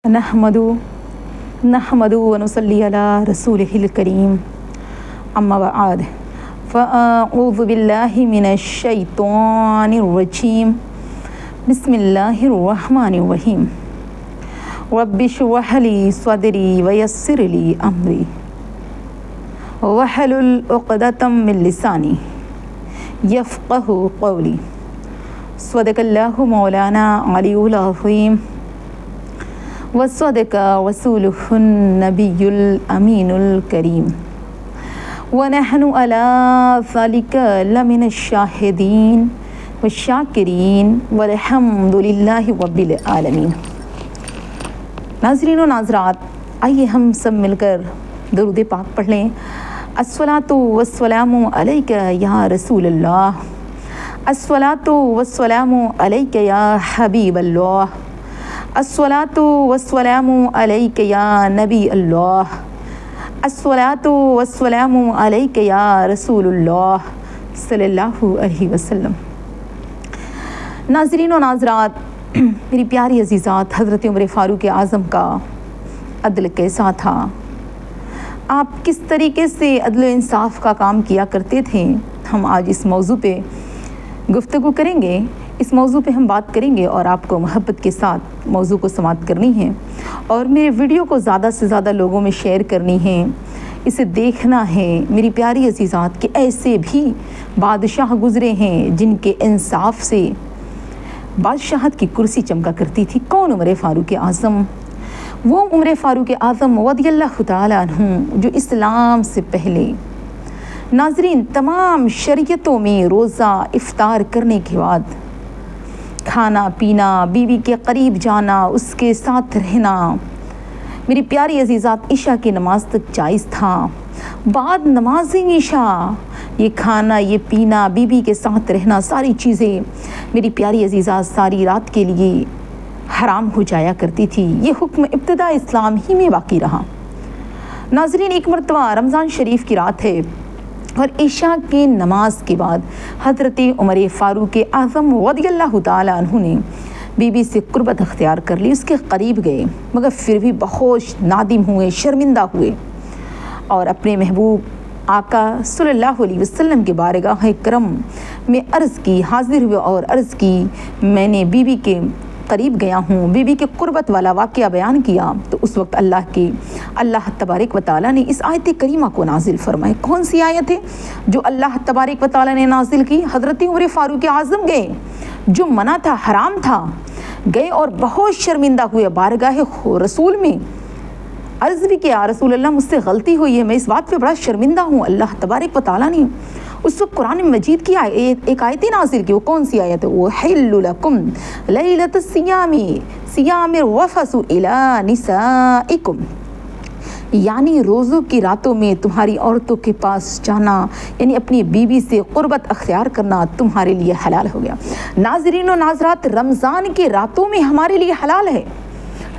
نحمدو ونصلی علی رسولہ الکریم اما بعد فاعوذ باللہ من الشیطان الرجیم بسم اللہ الرحمن الرحیم رب اشرح لی صدری ویسر لی امری واحلل عقدۃ من لسانی یفقہوا قولی صدق اللہ مولانا علی العظیم وصدق رسولہ النبی الامین الکریم ونحن علی ذلک لمن الشاہدین والشاکرین والحمد للہ رب العالمین۔ ناظرین و ناظرات، آئیے ہم سب مل کر درود پاک پڑھ لیں۔ الصلاۃ والسلام علیک یا رسول اللہ، الصلاۃ والسلام علیک یا حبیب اللہ، الصلاۃ والسلام علیک یا نبی اللہ، الصلاۃ والسلام علیک یا رسول اللہ صلی اللہ علیہ وسلم۔ ناظرین و ناظرات، میری پیاری عزیزات، حضرت عمر فاروق اعظم کا عدل کیسا تھا؟ آپ کس طریقے سے عدل و انصاف کا کام کیا کرتے تھے؟ ہم آج اس موضوع پہ گفتگو کریں گے، اس موضوع پہ ہم بات کریں گے اور آپ کو محبت کے ساتھ موضوع کو سماعت کرنی ہے اور میرے ویڈیو کو زیادہ سے زیادہ لوگوں میں شیئر کرنی ہے، اسے دیکھنا ہے۔ میری پیاری عزیزات، کہ ایسے بھی بادشاہ گزرے ہیں جن کے انصاف سے بادشاہت کی کرسی چمکا کرتی تھی۔ کون؟ عمر فاروق اعظم۔ وہ عمر فاروق اعظم رضی اللہ تعالیٰ عنہ جو اسلام سے پہلے، ناظرین، تمام شریعتوں میں روزہ افطار کرنے کے بعد کھانا پینا، بیوی کے قریب جانا، اس کے ساتھ رہنا، میری پیاری عزیزات، عشاء کی نماز تک جائز تھا۔ بعد نماز عشاء یہ کھانا، یہ پینا، بیوی کے ساتھ رہنا، ساری چیزیں میری پیاری عزیزات ساری رات کے لیے حرام ہو جایا کرتی تھی۔ یہ حکم ابتدا اسلام ہی میں باقی رہا۔ ناظرین، ایک مرتبہ رمضان شریف کی رات ہے اور عشاء کی نماز کے بعد حضرت عمر فاروق اعظم رضی اللہ تعالیٰ عنہ نے بی بی سے قربت اختیار کر لی، اس کے قریب گئے، مگر پھر بھی بہت نادم ہوئے، شرمندہ ہوئے اور اپنے محبوب آقا صلی اللہ علیہ وسلم کے بارگاہ کرم میں عرض کی، حاضر ہوئے اور عرض کی، میں نے بی بی کے قریب گیا ہوں، بی بی کے قربت والا واقعہ بیان کیا تو اس وقت اللہ تبارک و تعالیٰ نے اس آیت کریمہ کو نازل فرمائے۔ کون سی آیت ہے جو اللہ تبارک و تعالیٰ نے نازل کی؟ حضرت عمر فاروق اعظم گئے، جو منع تھا، حرام تھا، گئے اور بہت شرمندہ ہوئے، بارگاہ رسول میں عرض بھی کیا، رسول اللہ مجھ سے غلطی ہوئی ہے، میں اس بات پہ بڑا شرمندہ ہوں۔ اللہ تبارک و تعالیٰ نے اس وقت قرآن مجید کی ایک آیت نازل کی۔ وہ کون سی آیت ہے؟ وَحِلُّ لَكُمْ لَيْلَةَ الصِّيَامِ الرَّفَثُ إِلَىٰ نِسَائِكُمْ، یعنی روزوں کی راتوں میں تمہاری عورتوں کے پاس جانا، یعنی اپنی بیوی سے قربت اختیار کرنا تمہارے لیے حلال ہو گیا۔ ناظرین و ناظرات، رمضان کے راتوں میں ہمارے لیے حلال ہے،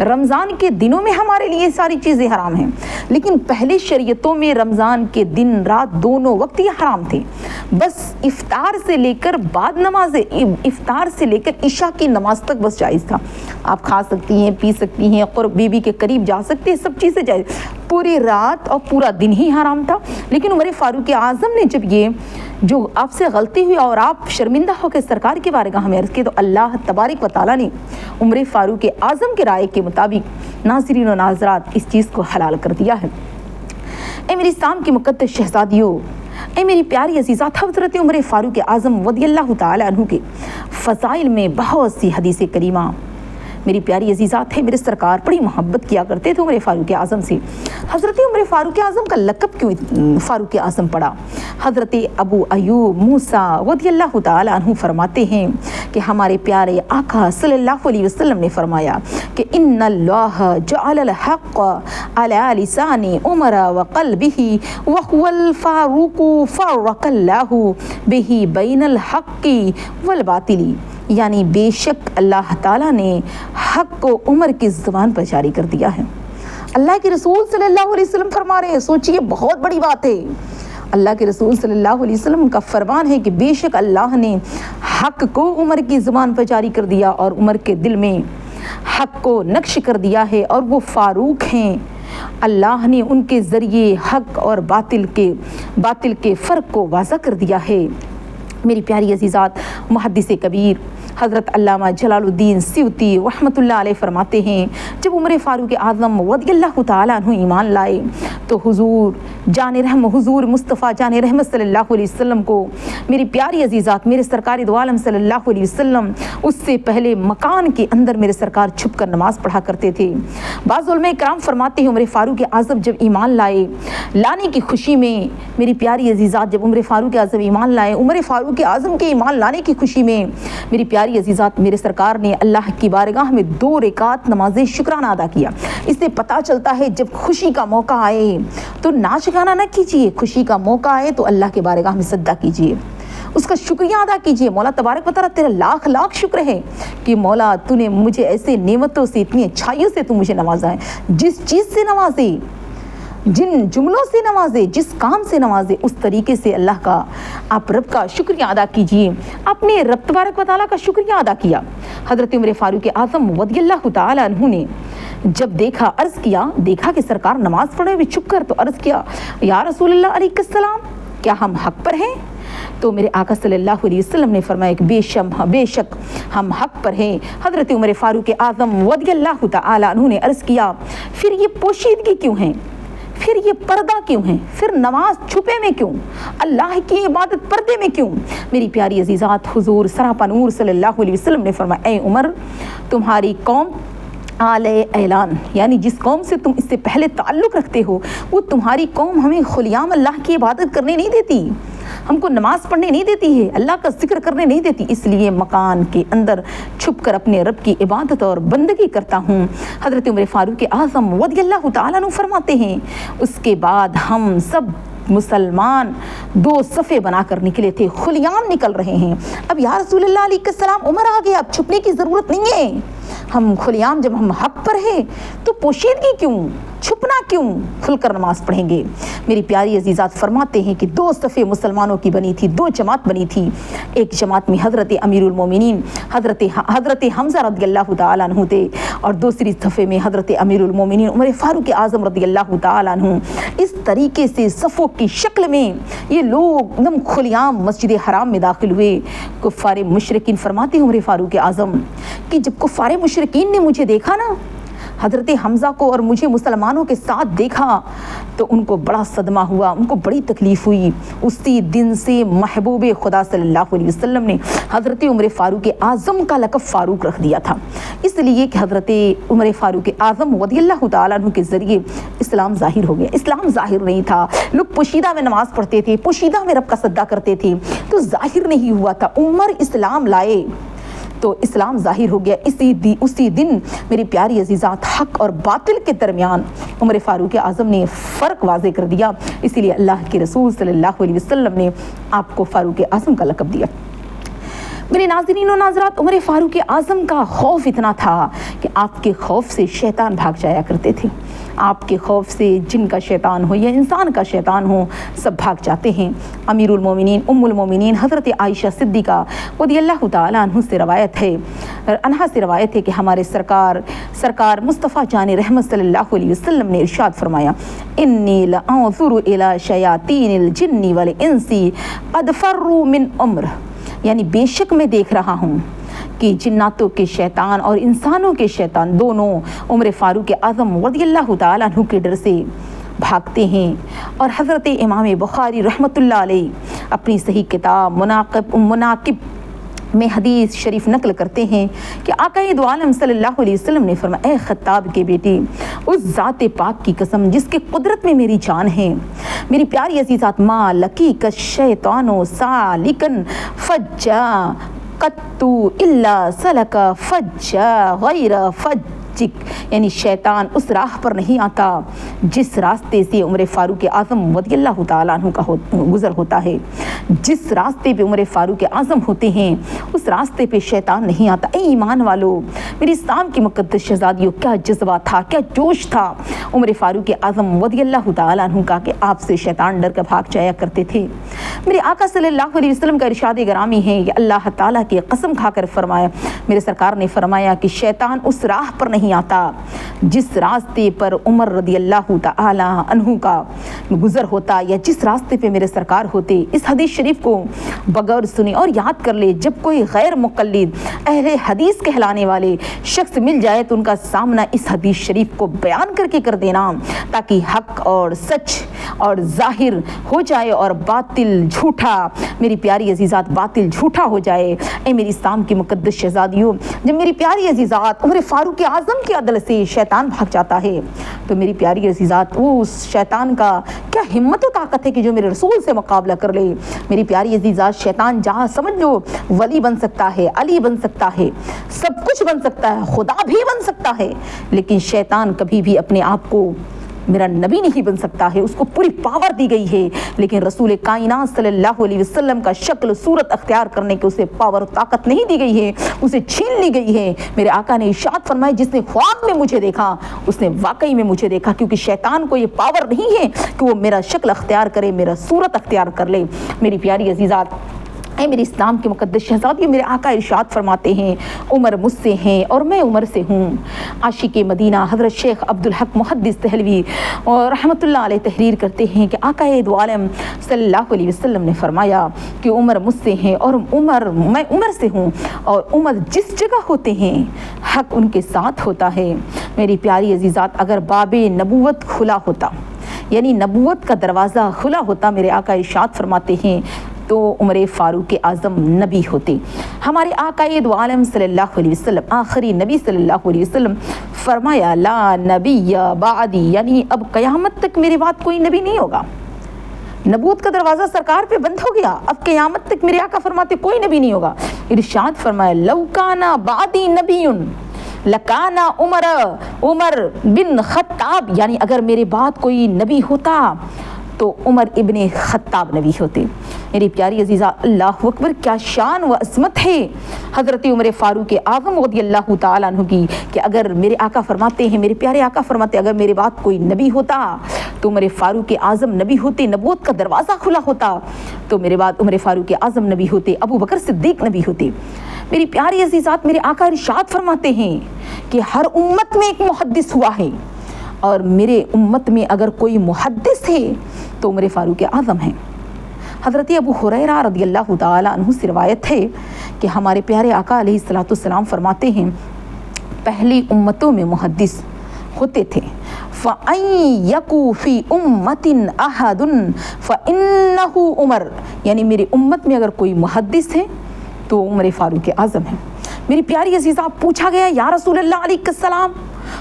رمضان کے دنوں میں ہمارے لیے ساری چیزیں حرام ہیں، لیکن پہلے شریعتوں میں رمضان کے دن رات دونوں وقت یہ حرام تھے۔ بس افطار سے لے کر بعد نماز افطار سے لے کر عشاء کی نماز تک بس جائز تھا۔ آپ کھا سکتی ہیں، پی سکتی ہیں، قرب بیوی کے قریب جا سکتے ہیں، سب چیزیں جائز۔ پوری رات اور پورا دن ہی حرام تھا۔ لیکن عمر فاروق اعظم نے جب یہ جو آپ سے غلطی ہوئی اور آپ شرمندہ ہو کے سرکار کے بارگاہ میں عرض کی، تو اللہ تبارک و تعالیٰ نے عمر فاروق اعظم کے رائے کے مطابق، ناظرین و ناظرات، اس چیز کو حلال کر دیا ہے۔ اے میری اسلام کی مقدس شہزادیوں، اے میری پیاری عزیزات، حضرت عمر فاروق اعظم رضی اللہ تعالیٰ عنہ کے فضائل میں بہت سی حدیث کریمہ میری پیاری عزیزات ہے۔ میرے سرکار بڑی محبت کیا کرتے تھے عمر فاروق اعظم سے۔ حضرت عمر فاروق اعظم کا لقب کیوں فاروق اعظم پڑا؟ حضرت ابو ایوب موسیٰ رضی اللہ تعالیٰ عنہ فرماتے ہیں کہ ہمارے پیارے آقا صلی اللہ علیہ وسلم نے فرمایا کہ ان اللہ جعل الحق علی لسان عمر وقلبہ وهو الفاروق فرق اللہ بہ بین الحق والباطل، یعنی بے شک اللہ تعالیٰ نے حق کو عمر کی زبان پر جاری کر دیا ہے۔ اللہ کے رسول صلی اللہ علیہ وسلم فرما رہے ہیں، سوچئے بہت بڑی بات ہے۔ اللہ کے رسول صلی اللہ علیہ وسلم کا فرمان ہے کہ بے شک اللہ نے حق کو عمر کی زبان پر جاری کر دیا اور عمر کے دل میں حق کو نقش کر دیا ہے اور وہ فاروق ہیں۔ اللہ نے ان کے ذریعے حق اور باطل کے فرق کو واضح کر دیا ہے۔ میری پیاری عزیزات، محدث کبیر حضرت علامہ جلال الدین سیوطی رحمۃ اللہ علیہ فرماتے ہیں جب عمر فاروق اعظم رضی اللہ تعالیٰ عنہ ایمان لائے تو حضور مصطفیٰ جان رحمت صلی اللہ علیہ وسلم کو، میری پیاری عزیزات، میرے سرکار دو عالم صلی اللہ علیہ وسلم اس سے پہلے مکان کے اندر میرے سرکار چھپ کر نماز پڑھا کرتے تھے۔ بعض علماء کرام فرماتے ہیں عمر فاروق اعظم جب ایمان لانے کی خوشی میں، میری پیاری عزیزات، جب عمر فاروق اعظم ایمان لائے، عمر فاروق اعظم کے ایمان لانے کی خوشی میں میری پیاری عزیزات میرے سرکار نے اللہ کی بارگاہ میں 2 رکعت نماز شکرانہ ادا کیا۔ اس سے پتہ چلتا ہے جب خوشی کا موقع آئے تو ناچ گانا نہ کیجیے، خوشی کا موقع آئے تو اللہ کے بارگاہ میں سجدہ کیجیے، اس کا شکریہ ادا کیجیے۔ مولا تبارک و تعالیٰ تیرا لاکھ لاکھ شکر ہے کہ مولا تو نے مجھے ایسے نعمتوں سے، اتنی اچھائیوں سے تو مجھے نوازا ہے۔ جس چیز سے نوازے، جن جملوں سے نوازے، جس کام سے نوازے، اس طریقے سے اللہ کا، آپ رب کا شکریہ ادا کیجیے۔ اپنے رب تبارک و تعالیٰ کا شکریہ ادا کیا۔ حضرت عمر فاروق اعظم رضی اللہ تعالیٰ عنہ نے جب دیکھا کہ سرکار نماز پڑھے ہوئے چھپ کر، تو عرض کیا یا رسول اللہ علیہ السلام، کیا ہم حق پر ہیں؟ تو میرے آقا صلی اللہ علیہ وسلم نے فرمایا کہ بے شک ہم حق پر ہیں۔ حضرت عمر فاروق اعظم رضی اللہ تعالیٰ عنہ نے عرض کیا پھر یہ پوشیدگی کیوں ہے؟ پھر یہ پردہ کیوں ہے؟ پھر نماز چھپے میں کیوں؟ اللہ کی عبادت پردے میں کیوں؟ میری پیاری عزیزات، حضور سراپا نور صلی اللہ علیہ وسلم نے فرمایا اے عمر، تمہاری قوم آل اعلان، یعنی جس قوم سے تم اس سے پہلے تعلق رکھتے ہو، وہ تمہاری قوم ہمیں خلیام اللہ کی عبادت کرنے نہیں دیتی، ہم کو نماز پڑھنے نہیں دیتی ہے، اللہ کا ذکر کرنے نہیں دیتی، اس لیے مکان کے اندر چھپ کر اپنے رب کی عبادت اور بندگی کرتا ہوں۔ حضرت عمر فاروق اعظم رضی اللہ تعالیٰ عنہ فرماتے ہیں اس کے بعد ہم سب مسلمان 2 صفے بنا کر نکلے تھے، خلیام نکل رہے ہیں۔ اب یا رسول اللہ علیہ السلام، عمر آ گیا، اب چھپنے کی ضرورت نہیں ہے، ہم خلیام، جب ہم حق پر ہیں تو پوشیدگی کیوں، چھپنا کیوں، کھل کر نماز پڑھیں گے۔ میری پیاری عزیزات فرماتے ہیں کہ 2 صفے مسلمانوں کی بنی تھی، 2 جماعت بنی تھی۔ ایک جماعت میں حضرت امیر المومنین حضرت حمزہ رضی اللہ تعالیٰ عنہ تھے، اور دوسری صفے میں حضرت امیر المومنین عمر فاروق اعظم رضی اللہ تعالیٰ عنہ۔ اس طریقے سے صفوں کی شکل میں یہ لوگ دم خلیام مسجد حرام میں داخل ہوئے۔ کفار مشرکین فرماتے ہیں عمر فاروق اعظم کہ جب کفار مشرکین نے مجھے دیکھا نا، حضرت حمزہ کو اور مجھے مسلمانوں کے ساتھ دیکھا، تو ان کو بڑا صدمہ ہوا، ان کو بڑی تکلیف ہوئی۔ اسی دن سے محبوب خدا صلی اللہ علیہ وسلم نے حضرت عمر فاروق اعظم کا لقب فاروق رکھ دیا تھا، اس لیے کہ حضرت عمر فاروق اعظم رضی اللہ تعالیٰ عنہ کے ذریعے اسلام ظاہر ہو گیا۔ اسلام ظاہر نہیں تھا، لوگ پوشیدہ میں نماز پڑھتے تھے، پوشیدہ میں رب کا سجدہ کرتے تھے، تو ظاہر نہیں ہوا تھا۔ عمر اسلام لائے تو اسلام ظاہر ہو گیا۔ اسی دن میری پیاری عزیزات، حق اور باطل کے درمیان عمر فاروق اعظم نے فرق واضح کر دیا، اسی لیے اللہ کے رسول صلی اللہ علیہ وسلم نے آپ کو فاروق اعظم کا لقب دیا۔ میرے ناظرین و ناظرات، عمر فاروق اعظم کا خوف اتنا تھا کہ آپ کے خوف سے شیطان بھاگ جایا کرتے تھے۔ آپ کے خوف سے جن کا شیطان ہو یا انسان کا شیطان ہو، سب بھاگ جاتے ہیں۔ امیر المومنین ام المومنین حضرت عائشہ صدیقہ رضی اللہ تعالیٰ عنہ سے روایت ہے کہ ہمارے سرکار مصطفیٰ جان رحمت صلی اللہ علیہ وسلم نے ارشاد فرمایا انی لانظر الی شیاطین الجن والانس قد فروا من عمر، یعنی بے شک میں دیکھ رہا ہوں کہ جناتوں کے شیطان اور انسانوں کے شیطان دونوں عمر فاروق اعظم رضی اللہ تعالیٰ عنہ کے ڈر سے بھاگتے ہیں۔ اور حضرت امام بخاری رحمۃ اللہ علیہ اپنی صحیح کتاب مناقب میں حدیث شریف نقل کرتے ہیں کہ آقا دو عالم صلی اللہ علیہ وسلم نے فرمایا اے خطاب کے بیٹے، اس ذات پاک کی قسم جس کے قدرت میں میری جان ہے، میری پیاری عزیزات، ما لکی کا شیطان سالکن فجا قطو الا سلک فجا غیر فجک، یعنی شیطان اس راہ پر نہیں آتا جس راستے سے عمر فاروق اعظم رضی اللہ تعالیٰ عنہ کا گزر ہوتا ہے۔ जिस रास्ते पे उमर फारूक आज़म होते हैं उस रास्ते पे शैतान नहीं आता। ए ईमान वालो, मेरी इस्लाम की मुक़द्दस शहज़ादियों, क्या जज्बा था, क्या जोश था उमर फारूक आज़म रज़ियल्लाहु ताला अन्हु का कि आपसे शैतान डर कर भाग जाया करते थे। मेरे आका सल्लल्लाहु अलैहि वसल्लम का इरशाद गिरामी है कि अल्लाह ताला की कसम खाकर फरमाया, मेरे सरकार ने फरमाया कि शैतान उस राह पर नहीं आता जिस रास्ते पर उमर रज़ियल्लाहु ताला अन्हु का गुज़र होता, या जिस रास्ते पे मेरे सरकार होते। इस हदीस शरीफ को बगैर सुने और याद कर ले, जब कोई गैर मुक़ल्लिद अहले हदीस कहलाने वाले शख्स मिल जाए तो उनका सामना इस हदीस शरीफ को बयान करके कर देना, ताकि हक और सच और ज़ाहिर हो जाए और बातिल झूठा, मेरी प्यारी अजीज़ात, बातिल झूठा हो जाए। ए मेरी इस्लाम की मुक़द्दस शहज़ादियों, जब मेरी प्यारी अजीज़ात उमर फारूक आज़म की अदल से शैतान भाग जाता है तो मेरी प्यारी अजीज़ात वो उस शैतान का क्या हिम्मत और ताकत है कि जो मेरे रसूल से मुकाबला कर ले। मेरी प्यारी अजीज़ात, शैतान जहाँ समझ लो वली बन सकता है, अली बन सकता है, सब कुछ बन सकता है, खुदा भी बन सकता है, लेकिन शैतान कभी भी अपने आप को मेरा नबी नहीं बन सकता है। उसको पूरी पावर दी गई है, लेकिन रसूल कायनात सल्लल्लाहु अलैहि वसल्लम का शक्ल सूरत अख्तियार करने के उसे पावर और ताकत नहीं दी गई है, उसे छीन ली गई है। मेरे आका ने इरशाद फरमाया, जिसने ख्वाब में मुझे देखा उसने वाकई में मुझे देखा, क्योंकि शैतान को ये पावर नहीं है कि वो मेरा शक्ल अख्तियार करे, मेरा सूरत अख्तियार कर ले। मेरी प्यारी अजीज़ात, है मेरी इस्लाम के मुक़द्दस शहज़ादी, मेरे आका इरशाद फरमाते हैं, उमर मुझसे हैं और मैं उमर से हूँ। आशिक़ मदीना हज़रत शेख अब्दुल हक मुहद्दिस दहलवी और रहमतुल्लाह अलैह तहरीर करते हैं कि आका दो आलम सल्लल्लाहु अलैहि वसल्लम ने फरमाया कि उमर मुझसे हैं और मैं उमर से हूँ, और उमर जिस जगह होते हैं हक उनके साथ होता है। मेरी प्यारी अजीज़ात, अगर बाबे नबूवत खुला होता, यानी नबूवत का दरवाज़ा खुला होता, मेरे आका इरशाद फरमाते हैं तो उमर फारूक आज़म नबी होते। हमारे आका दो आलम सल्लल्लाहु अलैहि वसल्लम, आखिरी नबी सल्लल्लाहु अलैहि वसल्लम फरमाया, ला नबिय्य बादी, यानी अब क़यामत तक मेरे बाद कोई नबी नहीं होगा। नबूत का दरवाज़ा सरकार पे बंद हो गया, अब क़यामत तक मेरे आका फरमाते कोई नबी नहीं होगा। इरशाद फरमाया, लौकाना बादी नबीयुन लकाना उमर बिन खत्ताब, यानी अगर मेरे बाद कोई नबी होता तो उमर इब्ने खत्ताब नबी होते। मेरी प्यारी अजीज़ा, अल्लाहु अकबर, क्या शान व असमत है हज़रत उमर फारूक आज़म रज़ियल्लाहु ताला अन्हु की, कि अगर मेरे आका फरमाते हैं, मेरे प्यारे आका फरमाते, अगर मेरे बाद कोई नबी होता तो उमर फारूक आज़म नबी होते, नबूवत का दरवाज़ा खुला होता तो मेरे बाद उमर फारूक आज़म नबी होते, अबू बकर सिद्दीक़ नबी होते। मेरी प्यारी अजीज़ात, मेरे आका इरशाद फरमाते हैं कि हर उम्मत में एक मुहद्दिस हुआ है, और मेरे उम्मत में अगर कोई मुहद्दिस है तो उमर फारूक आज़म हैं। हज़रत अबू हुरैरा रज़ियल्लाहु ताला अन्हु से रिवायत है कि हमारे प्यारे आका अलैहिस्सलातु वस्सलाम फरमाते हैं, पहली उम्मतों में मुहद्दिस होते थे, फ़अन यकू फ़ी उम्मतिन अहदुन फ़इन्नहु उमर, यानी मेरी उम्मत में अगर कोई मुहद्दिस है तो उमर फारूक आज़म है। मेरी प्यारी अजीज़ा, पूछा गया, या रसूलल्लाह अलैहिस्सलाम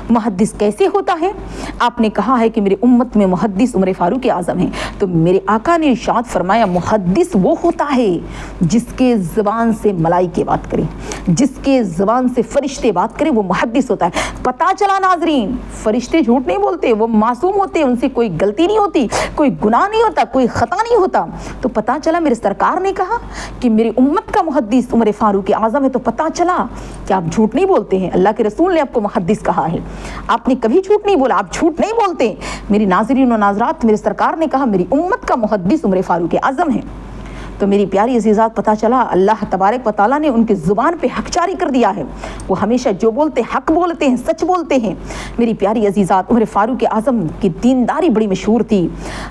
मुहद्दिस कैसे होता है? आपने कहा है कि मेरी उम्मत में मुहद्दिस उमर फारूक आज़म हैं, तो मेरे आका ने इरशाद फरमाया, मुहद्दिस वो होता है जिसके ज़बान से मलाइके बात करें, जिसके ज़बान से फ़रिश्ते बात करें, वो मुहद्दिस होता है। पता चला नाज़रीन, फ़रिश्ते झूठ नहीं बोलते, वो मासूम होते, उनसे कोई गलती नहीं होती, कोई गुनाह नहीं होता, कोई ख़ता नहीं होता। तो पता चला मेरे सरकार ने कहा कि मेरी उम्मत का मुहद्दिस उमर फारूक आज़म है, तो पता चला कि आप झूठ नहीं बोलते हैं। अल्लाह के रसूल ने आपको मुहद्दिस कहा है, आपने कभी झूठ नहीं बोला, आप झूठ नहीं बोलते। मेरी नाज़रीन और नाज़रात, मेरे सरकार ने कहा मेरी उम्मत का मुहद्दिस उमर फारूक आज़म है। तो मेरी प्यारी अजीज़ात, पता चला अल्लाह तबारक व तआला ने उनकी ज़ुबान पे हक जारी कर दिया है, वो हमेशा जो बोलते हक बोलते हैं, सच बोलते हैं। मेरी प्यारी अजीज़ात, उमर फारूक आज़म की दीनदारी बड़ी मशहूर थी।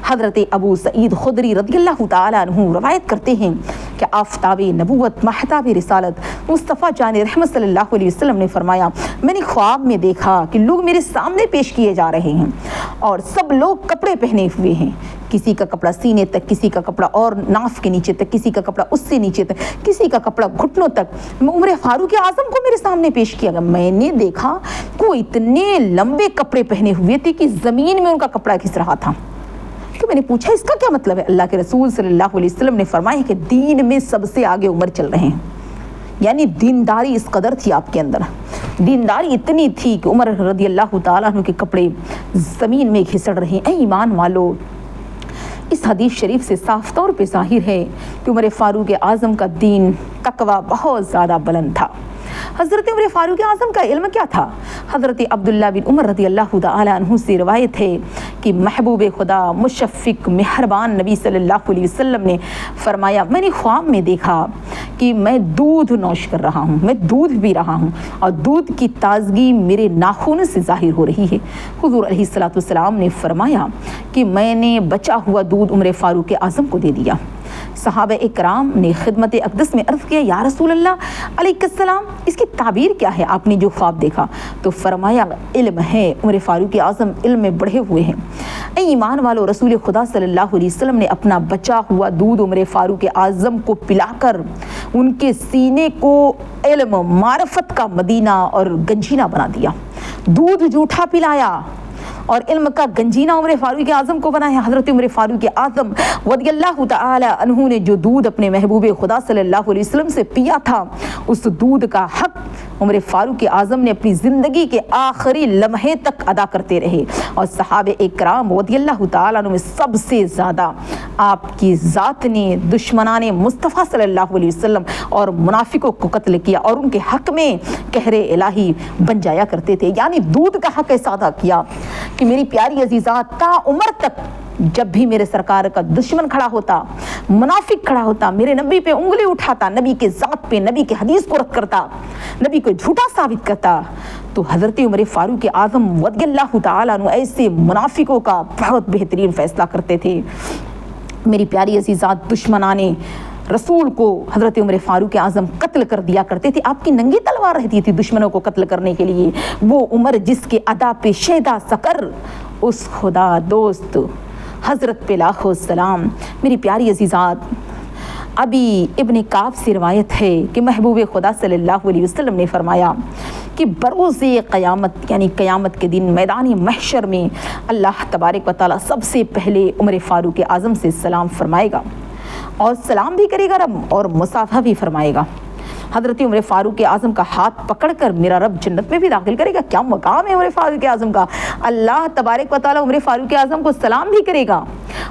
हज़रत अबू सईद खुदरी रज़ियल्लाहु ताला अन्हु रवायत करते हैं कि आफ़ताब नबूवत महताब रिसालत मुस्तफ़ा जान रहमत सल्लल्लाहु अलैहि वसल्लम ने फरमाया, मैंने ख्वाब में देखा कि लोग मेरे सामने पेश किए जा रहे हैं और सब लोग कपड़े पहने हुए हैं, किसी का कपड़ा सीने तक, किसी का कपड़ा और नाफ के नीचे तक, किसी का कपड़ा उससे नीचे तक, किसी का कपड़ा घुटनों तक। उमर फारूक आज़म को मेरे सामने पेश किया गया। मैंने देखा कि वो इतने लंबे कपड़े पहने हुए थे कि ज़मीन में उनका कपड़ा घिस रहा था। तो मैंने पूछा इसका क्या मतलब है? अल्लाह के रसूल सल्लल्लाहु अलैहि वसल्लम ने फरमाया कि दीन में सबसे आगे उमर चल रहे हैं, यानी दीनदारी इस कदर थी आपके अंदर, दीनदारी इतनी थी कि उमर रज़ियल्लाहु ताला अन्हु के कपड़े ज़मीन में घिसड़ रहे हैं। ऐ ईमान वालो, इस हदीस शरीफ से साफ तौर पे ज़ाहिर है कि उमर फ़ारूक आज़म का दीन तकवा बहुत ज़्यादा बुलंद था। हज़रत उमर फ़ारूक आज़म का इल्म क्या था? हज़रत अब्दुल्ला बिन उमर रज़ियल्लाहु तआला अन्हु से रिवायत है कि महबूब खुदा मुशफ़िक़ मेहरबान नबी सल्लल्लाहु अलैहि वसल्लम ने फरमाया, मैंने ख्वाब में देखा कि मैं दूध नोश कर रहा हूँ, मैं दूध पी रहा हूँ और दूध की ताज़गी मेरे नाखून से ज़ाहिर हो रही है। हुज़ूर अलैहिस्सलातु वस्सलाम ने फरमाया कि मैंने बचा हुआ दूध उमर फ़ारूक आज़म को दे दिया। सहाबा इकराम ने खिदमत अक़दस में अर्ज़ किया, या रसूल अल्लाह अलैहिस्सलाम, इसकी ताबीर क्या है? आपने जो ख्वाब देखा? तो फरमाया, इल्म है, उमर फ़ारूक आज़म इल्म में बढ़े हुए हैं। ऐ ईमान वालों, रसूल खुदा सल्लल्लाहु अलैहि वसल्लम ने अपना बचा हुआ दूध उमर फ़ारूक आज़म को पिलाकर उनके सीने को इल्म मारफत का मदीना और गंजीना बना दिया। दूध जूठा पिलाया और इल्म का गंजीना उमर फ़ारूक आज़म को बनाया। हज़रत उमर फ़ारूक आज़म रज़ियल्लाहु तआला अन्हु ने जो दूध अपने महबूब खुदा सल्लल्लाहु अलैहि वसल्लम से पिया था, उस दूध का हक़ उमर फ़ारूक आज़म ने अपनी ज़िंदगी के आखिरी लम्हे तक अदा करते रहे। और सहाबे इकराम रज़ियल्लाहु तआला अन्हुम में सबसे ज़्यादा आपकी ज़ात ने दुश्मनाने मुस्तफ़ा सल्लल्लाहु अलैहि वसल्लम और मुनाफिकों को कत्ल किया और उनके हक़ में कहरे इलाही बन जाया करते थे। यानी दूध का हक़ ऐसा अदा किया कि मेरी प्यारी अजीज़ा, ता उम्र तक जब भी मेरे सरकार का दुश्मन खड़ा होता, मुनाफिक खड़ा होता, मेरे नबी पे उंगली उठाता, नबी के ज़ात पे, नबी के हदीस को रद्द करता, नबी को झूठा साबित करता, तो हज़रत उमर फ़ारूक आज़म रज़ियल्लाहु तआला अन्हु ऐसे मुनाफिकों का बहुत बेहतरीन फ़ैसला करते थे। मेरी प्यारी अजीज़ा, दुश्मनाने रसूल को हज़रत उमर फ़ारूक आज़म कत्ल कर दिया करते थे। आपकी नंगी तलवार रहती थी दुश्मनों को कत्ल करने के लिए। वो उमर जिसके अदा पे शेदा सकर, उस खुदा दोस्त हज़रत पे लाखों सलाम। मेरी प्यारी अजीज़ात, अभी इब्न काब से रिवायत है कि महबूब खुदा सल्लल्लाहु अलैहि वसल्लम ने फरमाया कि बरोज़े क़यामत यानी क़यामत के दिन मैदानी महशर में अल्लाह तबारक व तआला सबसे पहले उमर फ़ारूक आज़म से सलाम फरमाएगा और सलाम भी करेगा रब और मुसाफ़ा भी फरमाएगा। हज़रत उमर फ़ारूक आज़म का हाथ पकड़कर मेरा रब जन्नत में भी दाखिल करेगा। क्या मकाम है उमर फ़ारूक आज़म का! अल्लाह तबारक व तआला उमर फ़ारूक आज़म को सलाम भी करेगा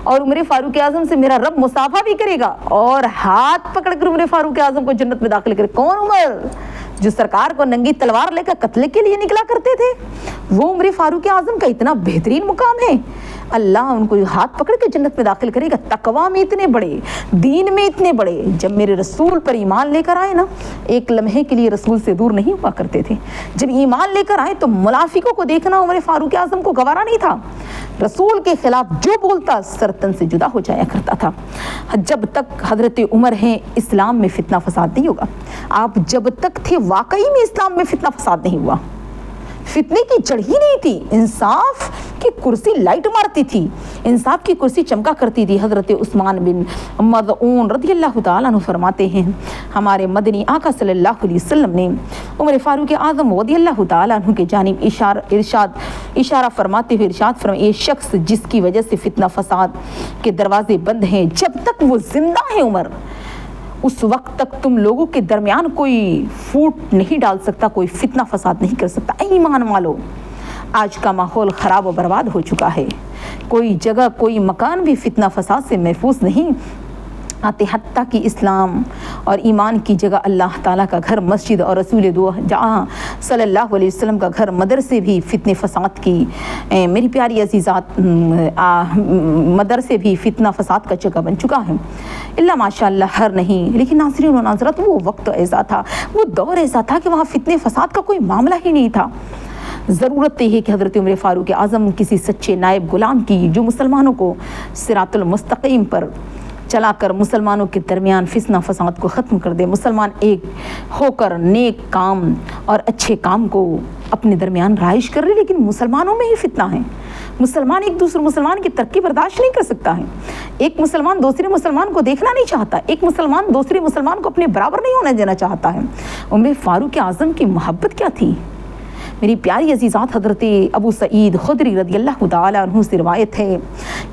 और उमर फ़ारूक आज़म से मेरा रब मुसाफ़ा भी करेगा और हाथ पकड़कर उमर फ़ारूक आज़म को जन्नत में दाखिल करे। कौन? उमर, जो सरकार को नंगी तलवार लेकर कत्ल के लिए निकला करते थे। वो उमर फ़ारूक आज़म का इतना बेहतरीन मुकाम है। अल्लाह उनको हाथ पकड़ के जन्नत में दाखिल करेगा। तकवा में इतने बड़े, दीन में इतने बड़े, जब मेरे रसूल पर ईमान लेकर आए ना, एक लम्हे के लिए रसूल से दूर नहीं हुआ करते थे। जब ईमान लेकर आए तो मुनाफिकों को देखना उमर फ़ारूक आज़म को गवारा नहीं था। रसूल के खिलाफ जो बोलता सरतन से जुदा हो जाया करता था। जब तक हज़रत उमर हैं, इस्लाम में फितना फसाद नहीं होगा। आप जब तक थे वाकई में इस्लाम में फितना फसाद नहीं हुआ। फितने की जड़ ही नहीं थी। इंसाफ की कुर्सी लाइट मारती थी, इंसाफ की कुर्सी चमका करती थी। हज़रत उस्मान बिन मज़ऊन रज़ियल्लाहु तआला अन्हु फरमाते हैं, हमारे मदनी आका सल्लल्लाहु अलैहि वसल्लम ने उमर फ़ारूक आज़म रज़ियल्लाहु तआला अन्हु के जानिब इशारा फरमाते हुए इरशाद फरमाया, ये शख्स जिसकी वजह से फितना फसाद के दरवाजे बंद हैं, जब तक वो जिंदा है उमर, उस वक्त तक तुम लोगों के दरमियान कोई फूट नहीं डाल सकता, कोई फितना फसाद नहीं कर सकता। ईमान वालो, आज का माहौल ख़राब और बर्बाद हो चुका है। कोई जगह, कोई मकान भी फितना फसाद से महफूज नहीं आते, हत्ता कि इस्लाम और ईमान की जगह अल्लाह ताला का घर मस्जिद और रसूल दो जहाँ सल्लल्लाहु अलैहि वसल्लम का घर मदरसे भी फितने फसाद की, मेरी प्यारी अजीज़ात, मदरसे भी फितना फसाद का जगह बन चुका है। इल्ला माशाअल्लाह हर नहीं, लेकिन नाज़रीन व नाज़रात, वो वक्त ऐसा था, वो दौर ऐसा था कि वहाँ फितने फसाद का कोई मामला ही नहीं था। ज़रूरत है कि हज़रत उमर फ़ारूक आज़म किसी सच्चे नायब गुलाम की, जो मुसलमानों को सिरातुल मुस्तक़ीम पर चलाकर मुसलमानों के दरमियान फितना फसाद को ख़त्म कर दे। मुसलमान एक होकर नेक काम और अच्छे काम को अपने दरमियान राइश कर रहे, लेकिन मुसलमानों में ही फितना है। मुसलमान एक दूसरे मुसलमान की तरक्की बर्दाश्त नहीं कर सकता है। एक मुसलमान दूसरे मुसलमान को देखना नहीं चाहता, एक मुसलमान दूसरे मुसलमान को अपने बराबर नहीं होने देना चाहता है। उमर फ़ारूक आज़म की मोहब्बत क्या थी! मेरी प्यारी अजीज़ात, हज़रत अबू सईद खुदरी रज़ियल्लाहु तआला अन्हु से रिवायत है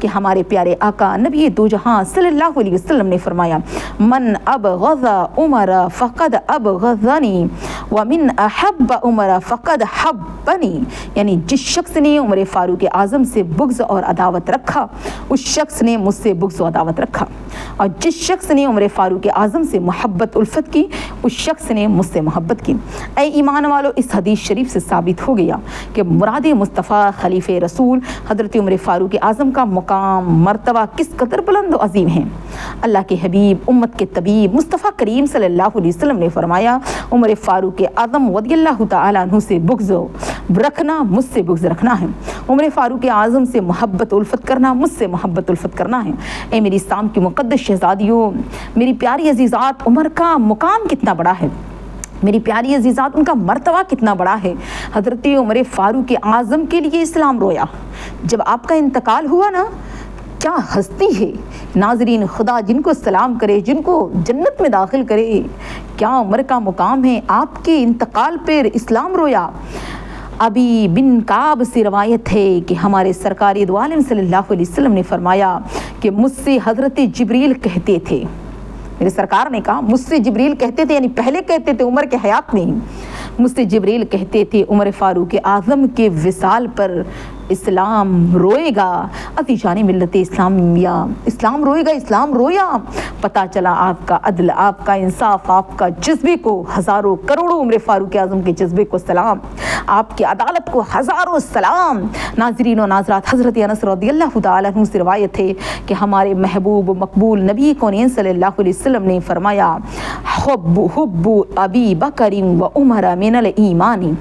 कि हमारे प्यारे आका नबी दो जहां सल्लल्लाहु अलैहि वसल्लम ने फरमाया, मन अबग़ज़ उमर फ़क़द अबग़ज़नी ومن احب عمر فقد حبنی، یعنی جس شخص نے عمر فاروق اعظم سے بغض اور عداوت رکھا اس شخص نے مجھ سے بغض و عداوت رکھا، اور جس شخص نے عمر فاروق اعظم سے محبت الفت کی اس شخص نے مجھ سے محبت کی۔ اے ایمان والو، اس حدیث شریف سے ثابت ہو گیا کہ مراد مصطفیٰ خلیفہ رسول حضرت عمر فاروق اعظم کا مقام مرتبہ کس قدر بلند و عظیم ہے۔ اللہ کے حبیب، امت کے طبیب مصطفیٰ کریم صلی اللہ علیہ وسلم نے فرمایا، عمر فاروق اعظم رضی اللہ تعالیٰ عنہ سے بغض رکھنا مجھ سے بغض رکھنا ہے، عمر فاروق اعظم سے محبت الفت کرنا مجھ سے محبت الفت کرنا ہے۔ اے میری اسلام کی مقدس شہزادیوں، میری پیاری عزیزات، عمر کا مقام کتنا بڑا ہے، میری پیاری عزیزات، ان کا مرتبہ کتنا بڑا ہے۔ حضرت عمر فاروق اعظم کے لیے اسلام رویا۔ جب آپ کا انتقال ہوا نا، کیا ہستی ہے ناظرین، خدا جن کو سلام کرے، جن کو جنت میں داخل کرے، کیا عمر کا مقام ہے۔ آپ کے انتقال پر اسلام رویا۔ ابی بن کعب سے روایت ہے کہ ہمارے سرکار دو عالم صلی اللہ علیہ وسلم نے فرمایا کہ مجھ سے حضرت جبریل کہتے تھے، میرے سرکار نے کہا مجھ سے جبریل کہتے تھے، یعنی پہلے کہتے تھے عمر کے حیات میں، مجھ سے جبریل کہتے تھے عمر فاروق اعظم کے وصال پر اسلام روئے گا۔ عزیزان ملت اسلامیہ، اسلام روئے گا، اسلام رویا۔ پتہ چلا آپ کا عدل، آپ کا انصاف، آپ کا جذبے کو ہزاروں کروڑوں عمر فاروق اعظم کے جذبے کو سلام، آپ کی عدالت کو ہزاروں سلام۔ ناظرین و ناظرات، حضرت انس رضی اللہ تعالیٰ عنہ سے روایت ہے کہ ہمارے محبوب مقبول نبی کونین صلی اللہ علیہ وسلم نے فرمایا، حب ابی بکر و عمر من الایمان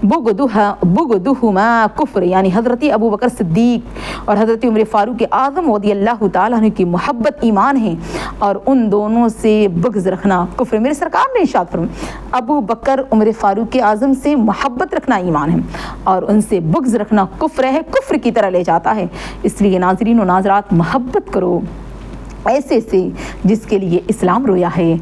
بغضہما کفر، یعنی حضرت ابو بکر صدیق اور حضرت عمر فاروق اعظم رضی اللہ تعالیٰ عنہ کی محبت ایمان ہے، اور ان دونوں سے بغض رکھنا کفر۔ میرے سرکار نے ارشاد فرمایا، ابو بکر عمر فاروق اعظم سے محبت رکھنا ایمان ہے اور ان سے بغض رکھنا کفر ہے، کفر کی طرح لے جاتا ہے۔ اس لیے ناظرین و ناظرات، محبت کرو ایسے سے جس کے لیے اسلام رویا ہے۔